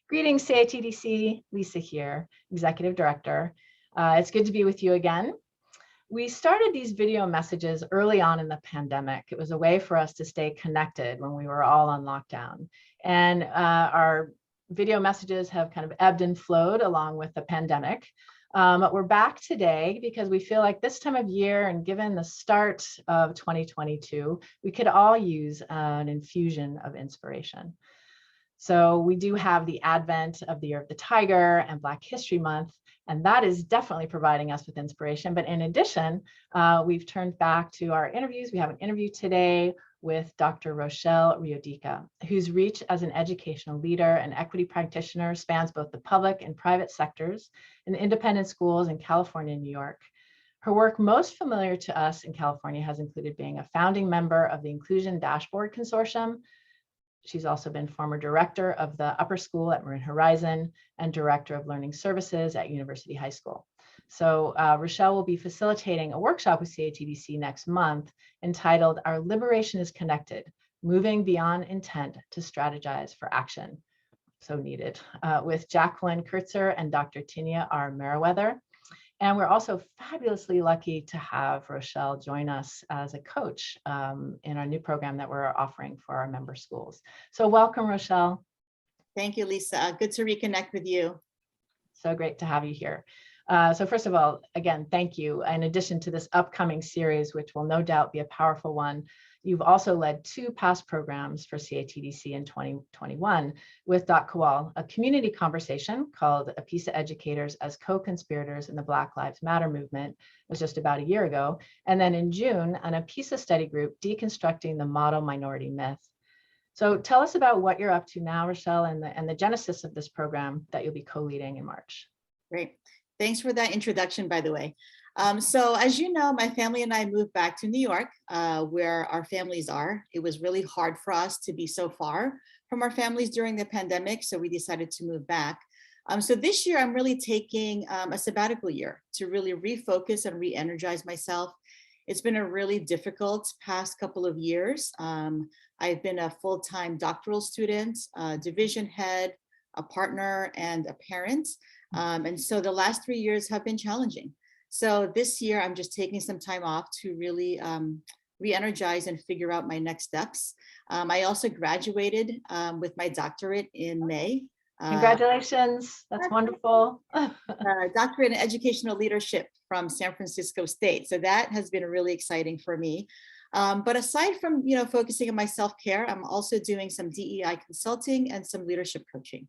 Greetings, CATDC. Lisa here, Executive Director. It's good to be with you again. We started these video messages early on in the pandemic. It was a way for us to stay connected when we were all on lockdown. And our video messages have kind of ebbed and flowed along with the pandemic. But we're back today because we feel like this time of year, and given the start of 2022, we could all use an infusion of inspiration. So we do have the advent of the Year of the Tiger and Black History Month, and that is definitely providing us with inspiration. But in addition, we've turned back to our interviews. We have an interview today with Dr. Rochelle Reodica, whose reach as an educational leader and equity practitioner spans both the public and private sectors in independent schools in California and New York. Her work most familiar to us in California has included being a founding member of the Inclusion Dashboard Consortium. She's also been former director of the upper school at Marin Horizon and director of learning services at University High School. So Rochelle will be facilitating a workshop with CATDC next month entitled Our Liberation is Connected, Moving Beyond Intent to Strategize for Action. So needed, with Jacqueline Kurtzer and Dr. Tinia R. Meriwether. And we're also fabulously lucky to have Rochelle join us as a coach in our new program that we're offering for our member schools. So welcome, Rochelle. Thank you, Lisa. Good to reconnect with you. So great to have you here. So first of all, again, thank you. In addition to this upcoming series, which will no doubt be a powerful one, you've also led 2 past programs for CATDC in 2021 with Dot Kowal, a community conversation called APISA Educators as Co-Conspirators in the Black Lives Matter movement. It was just about a year ago. And then in June, an APISA study group deconstructing the model minority myth. So tell us about what you're up to now, Rochelle, and the genesis of this program that you'll be co-leading in March. Great. Thanks for that introduction, by the way. So as you know, my family and I moved back to New York, where our families are. It was really hard for us to be so far from our families during the pandemic, so we decided to move back. So this year, I'm really taking a sabbatical year to really refocus and re-energize myself. It's been a really difficult past couple of years. I've been a full-time doctoral student, division head, a partner, and a parent. And so the last 3 years have been challenging. So this year, I'm just taking some time off to really re-energize and figure out my next steps. I also graduated with my doctorate in May. Congratulations, that's wonderful. Doctorate in educational leadership from San Francisco State. So that has been really exciting for me. But aside from focusing on my self-care, I'm also doing some DEI consulting and some leadership coaching.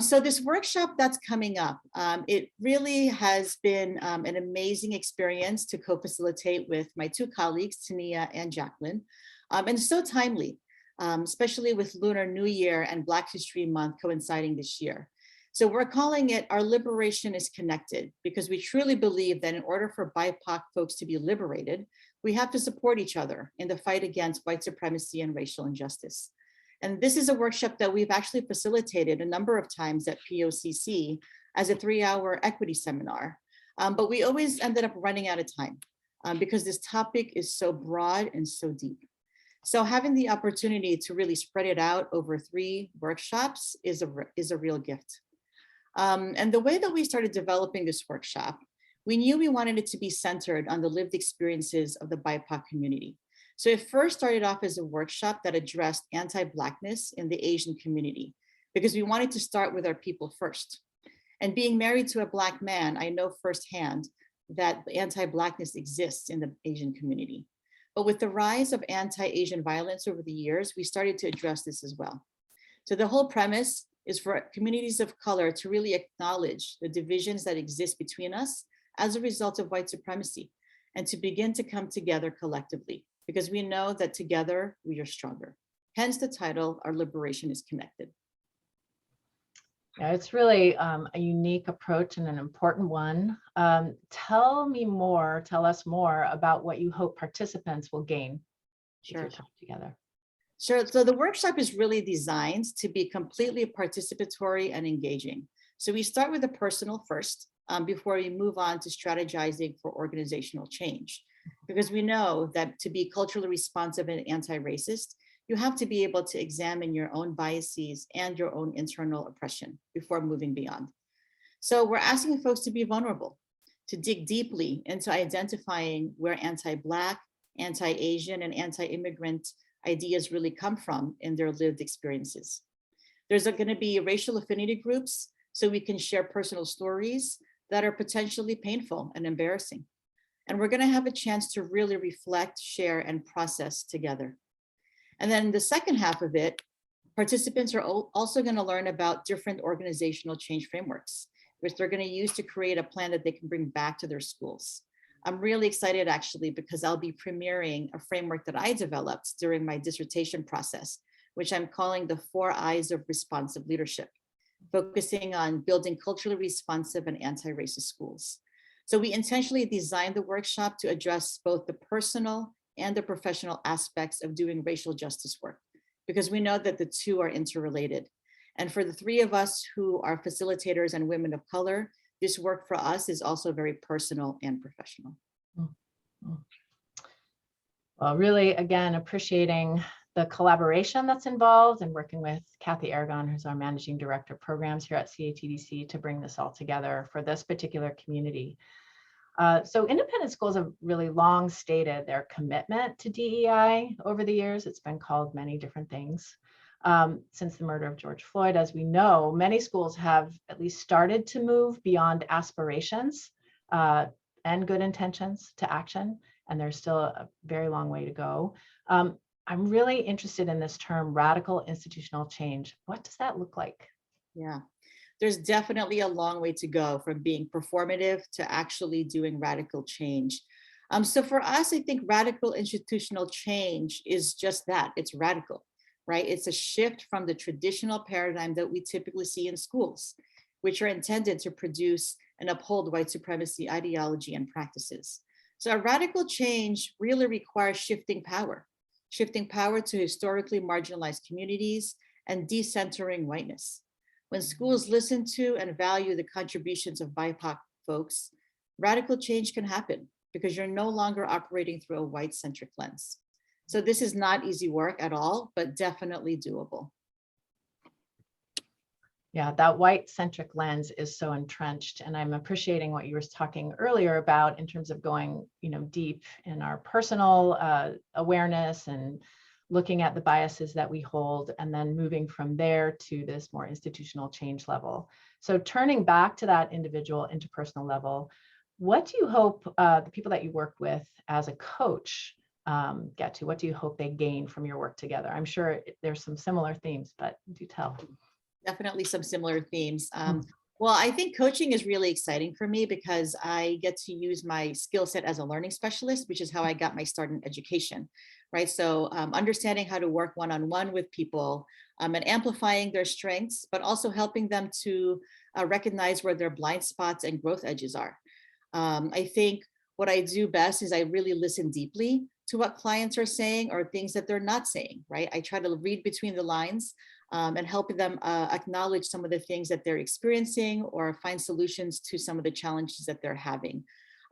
So this workshop that's coming up, it really has been an amazing experience to co-facilitate with my 2 colleagues, Tania and Jacqueline, and so timely, especially with Lunar New Year and Black History Month coinciding this year. So we're calling it Our Liberation is Connected, because we truly believe that in order for BIPOC folks to be liberated, we have to support each other in the fight against white supremacy and racial injustice. And this is a workshop that we've actually facilitated a number of times at POCC as a 3-hour equity seminar. But we always ended up running out of time because this topic is so broad and so deep. So having the opportunity to really spread it out over 3 workshops is a real gift. And the way that we started developing this workshop, we knew we wanted it to be centered on the lived experiences of the BIPOC community. So it first started off as a workshop that addressed anti-Blackness in the Asian community, because we wanted to start with our people first. And being married to a Black man, I know firsthand that anti-Blackness exists in the Asian community. But with the rise of anti-Asian violence over the years, we started to address this as well. So the whole premise is for communities of color to really acknowledge the divisions that exist between us as a result of white supremacy, and to begin to come together collectively, because we know that together we are stronger. Hence the title, Our Liberation is Connected. Yeah, it's really a unique approach and an important one. Tell us more about what you hope participants will gain if you're talking together. Sure, so the workshop is really designed to be completely participatory and engaging. So we start with the personal first before we move on to strategizing for organizational change. Because we know that to be culturally responsive and anti-racist, you have to be able to examine your own biases and your own internal oppression before moving beyond. So we're asking folks to be vulnerable, to dig deeply into identifying where anti-Black, anti-Asian, and anti-immigrant ideas really come from in their lived experiences. There's going to be racial affinity groups so we can share personal stories that are potentially painful and embarrassing. And we're going to have a chance to really reflect, share, and process together. And then the second half of it, participants are also going to learn about different organizational change frameworks, which they're going to use to create a plan that they can bring back to their schools. I'm really excited actually, because I'll be premiering a framework that I developed during my dissertation process, which I'm calling the 4 I's of responsive leadership, focusing on building culturally responsive and anti-racist schools. So we intentionally designed the workshop to address both the personal and the professional aspects of doing racial justice work, because we know that the two are interrelated. And for the 3 of us who are facilitators and women of color, this work for us is also very personal and professional. Well, really, again, appreciating the collaboration that's involved and working with Kathy Aragon, who's our Managing Director of Programs here at CATDC, to bring this all together for this particular community. So independent schools have really long stated their commitment to DEI over the years. It's been called many different things. Since the murder of George Floyd, as we know, many schools have at least started to move beyond aspirations and good intentions to action, and there's still a very long way to go. I'm really interested in this term, radical institutional change. What does that look like? Yeah, there's definitely a long way to go from being performative to actually doing radical change. So for us, I think radical institutional change is just that, it's radical. Right? It's a shift from the traditional paradigm that we typically see in schools, which are intended to produce and uphold white supremacy ideology and practices. So a radical change really requires shifting power to historically marginalized communities and decentering whiteness. When schools listen to and value the contributions of BIPOC folks, radical change can happen because you're no longer operating through a white-centric lens. So this is not easy work at all, but definitely doable. Yeah, that white-centric lens is so entrenched, and I'm appreciating what you were talking earlier about in terms of going, deep in our personal awareness and looking at the biases that we hold, and then moving from there to this more institutional change level. So turning back to that individual interpersonal level, what do you hope the people that you work with as a coach get to? What do you hope they gain from your work together? I'm sure there's some similar themes, but do tell. Definitely some similar themes. Well, I think coaching is really exciting for me because I get to use my skill set as a learning specialist, which is how I got my start in education, right? So understanding how to work one-on-one with people and amplifying their strengths, but also helping them to recognize where their blind spots and growth edges are. I think what I do best is I really listen deeply to what clients are saying or things that they're not saying, right? I try to read between the lines and help them acknowledge some of the things that they're experiencing or find solutions to some of the challenges that they're having.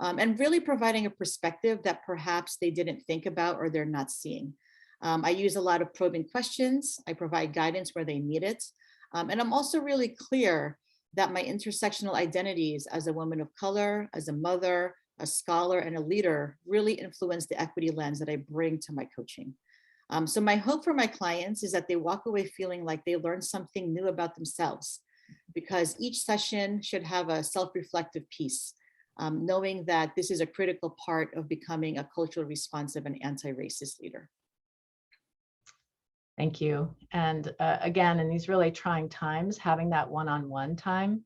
And really providing a perspective that perhaps they didn't think about or they're not seeing. I use a lot of probing questions. I provide guidance where they need it. And I'm also really clear that my intersectional identities as a woman of color, as a mother, a scholar, and a leader really influence the equity lens that I bring to my coaching. So my hope for my clients is that they walk away feeling like they learned something new about themselves, because each session should have a self-reflective piece, knowing that this is a critical part of becoming a culturally responsive and anti-racist leader. Thank you. And again, in these really trying times, having that one-on-one time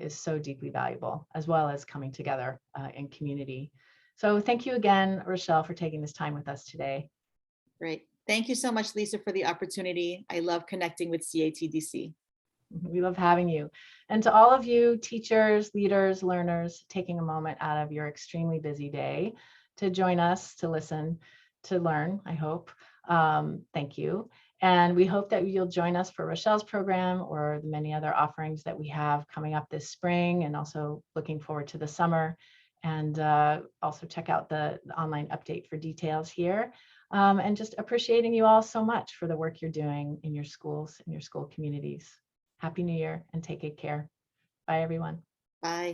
is so deeply valuable, as well as coming together in community. So thank you again, Rochelle, for taking this time with us today. Great. Thank you so much, Lisa, for the opportunity. I love connecting with CATDC. We love having you. And to all of you teachers, leaders, learners, taking a moment out of your extremely busy day to join us, to listen, to learn, I hope. Thank you. And we hope that you'll join us for Rochelle's program or the many other offerings that we have coming up this spring, and also looking forward to the summer. And also check out the online update for details here. and just appreciating you all so much for the work you're doing in your schools, in your school communities. Happy New Year and take good care. Bye, everyone. Bye.